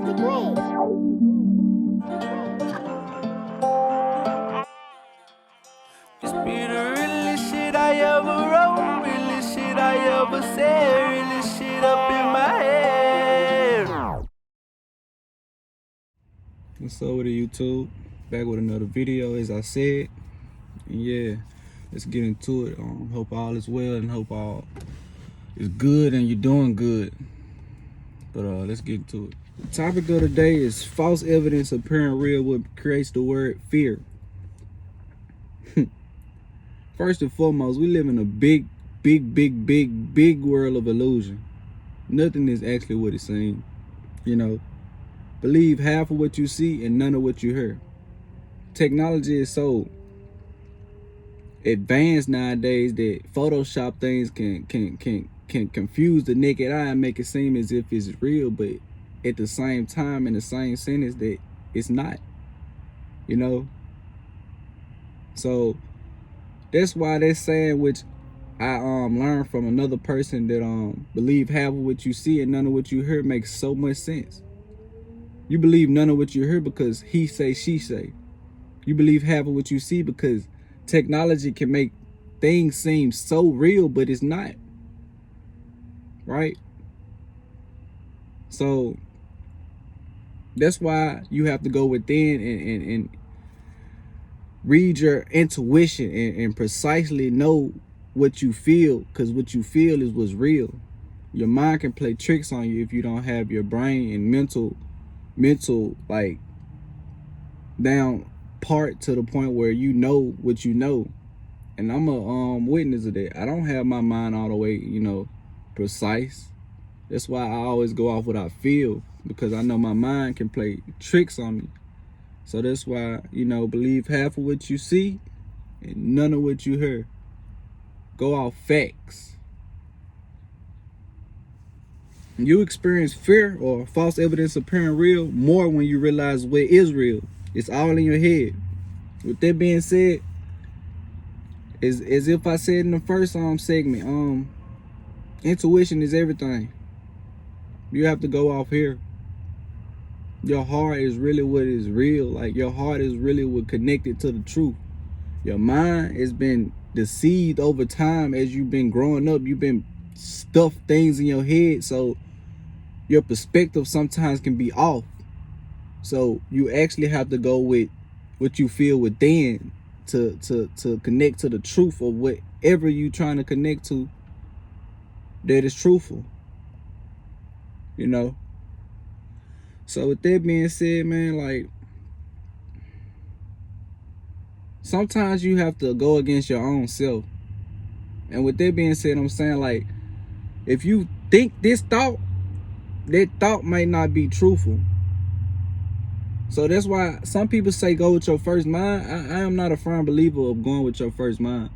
This be the realest shit I ever wrote, realest shit I ever said, realest shit up in my head. What's up with it, YouTube? Back with another video, as I said. And yeah, let's get into it. Hope all is well and hope all is good and you're doing good. But let's get into it. The topic of the day is false evidence appearing real, what creates the word fear. First and foremost, we live in a big world of illusion. Nothing is actually what it seems. You know, believe half of what you see and none of what you hear. Technology is so advanced nowadays that Photoshop things can confuse the naked eye and make it seem as if it's real, but at the same time, in the same sentence, that it's not. You know, so that's why they're saying, which I learned from another person, that believe half of what you see and none of what you hear makes so much sense. You believe none of what you hear because he say, she say. You believe half of what you see because technology can make things seem so real, but it's not. Right? So that's why you have to go within and read your intuition and precisely know what you feel, because what you feel is what's real. Your mind can play tricks on you if you don't have your brain and mental like down part to the point where you know what you know. And I'm a witness of that. I don't have my mind all the way, you know, precise. That's why I always go off what I feel, because I know my mind can play tricks on me. So that's why, you know, believe half of what you see and none of what you hear. Go off facts. You experience fear or false evidence appearing real more when you realize what is real. It's all in your head. With that being said, as if I said in the first segment, intuition is everything. You have to go off here. Your heart is really what is real. Like, your heart is really what connected to the truth. Your mind has been deceived over time as you've been growing up. You've been stuffed things in your head, so your perspective sometimes can be off. So you actually have to go with what you feel within to connect to the truth of whatever you're trying to connect to that is truthful. You know? So with that being said, man, like, sometimes you have to go against your own self. And with that being said, I'm saying, like, if you think this thought, that thought might not be truthful. So that's why some people say go with your first mind. I am not a firm believer of going with your first mind.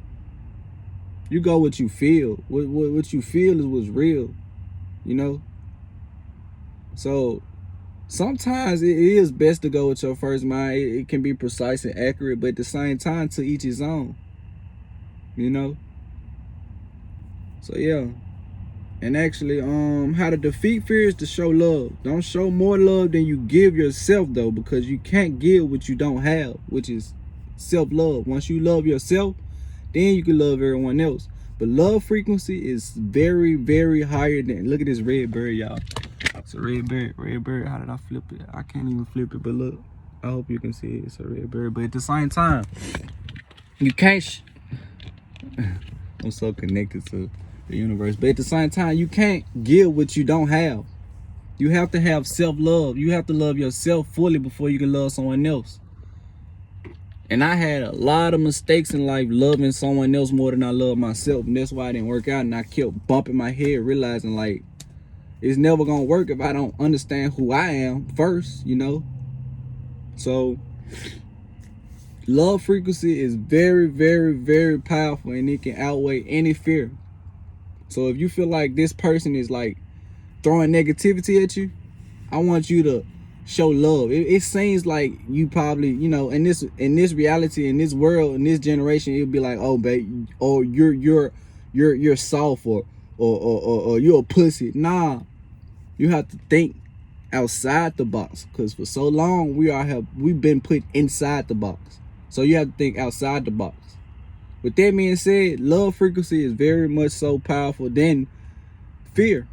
You go what you feel. What you feel is what's real, you know? So sometimes it is best to go with your first mind. It can be precise and accurate, but at the same time, to each his own, you know? So yeah. And actually, how to defeat fear is to show love. Don't show more love than you give yourself, though, because you can't give what you don't have, which is self-love. Once you love yourself, then you can love everyone else. But love frequency is very higher than, look at this red bird, y'all. It's a red bird. How did I flip it? I can't even flip it, but look, I hope you can see it. It's a red bird. But at the same time, you can't I'm so connected to the universe. But at the same time, you can't give what you don't have. You have to have self-love. You have to love yourself fully before you can love someone else. And I had a lot of mistakes in life loving someone else more than I love myself. And that's why it didn't work out. And I kept bumping my head, realizing, like, it's never gonna work if I don't understand who I am first, you know? So love frequency is very powerful, and it can outweigh any fear. So if you feel like this person is like throwing negativity at you, I want you to show love. It seems like you probably, you know, in this reality, in this world, in this generation, it'll be like, oh, babe, or you're soft, or you're a pussy. Nah, you have to think outside the box, because for so long we've been put inside the box. So you have to think outside the box. With that being said, love frequency is very much so powerful than fear.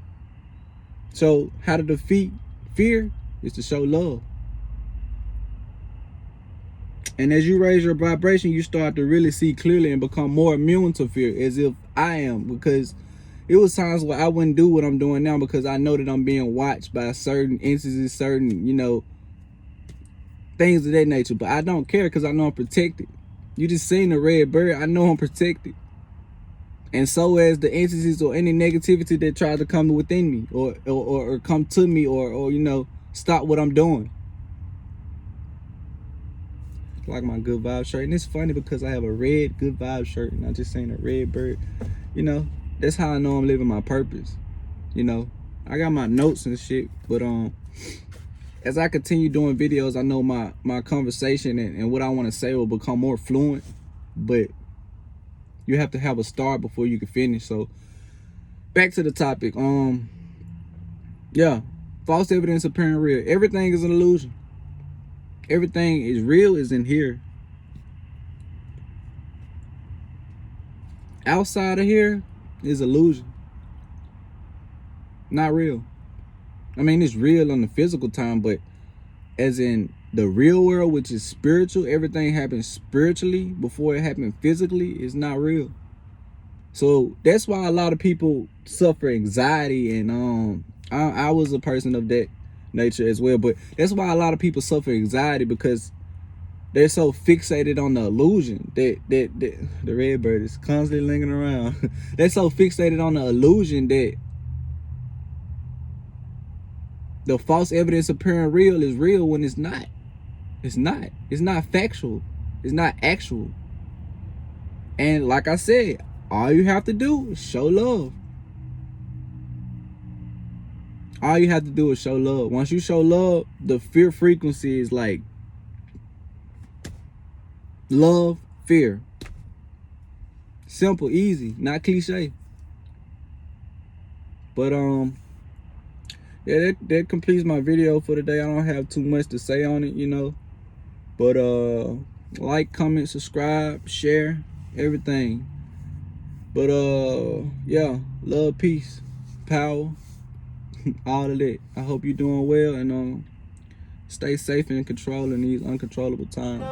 So how to defeat fear is to show love. And as you raise your vibration, you start to really see clearly and become more immune to fear, as if I am. Because it was times where I wouldn't do what I'm doing now because I know that I'm being watched by certain entities, certain, things of that nature. But I don't care because I know I'm protected. You just seen a red bird. I know I'm protected. And so as the entities or any negativity that tries to come within me or come to me or stop what I'm doing. Like my good vibe shirt. And it's funny because I have a red good vibe shirt and I just seen a red bird. That's how I know I'm living my purpose. I got my notes and shit, but as I continue doing videos, I know my conversation and what I want to say will become more fluent, but you have to have a start before you can finish. So back to the topic. Yeah, false evidence appearing real. Everything is an illusion. Everything is real is in here. Outside of here is illusion. Not real. I mean, it's real on the physical time, but as in the real world, which is spiritual, everything happens spiritually before it happened physically, is not real. So that's why a lot of people suffer anxiety, and I was a person of that nature as well, but that's why a lot of people suffer anxiety, because they're so fixated on the illusion that the red bird is constantly lingering around. They're so fixated on the illusion that the false evidence appearing real is real when it's not. It's not. It's not factual. It's not actual. And like I said, all you have to do is show love. All you have to do is show love. Once you show love, the fear frequency is like love, fear. Simple, easy, not cliche. But yeah, that completes my video for today. I don't have too much to say on it, but like, comment, subscribe, share, everything. But yeah, love, peace, power, all of that. I hope you're doing well, and stay safe and controlling these uncontrollable times.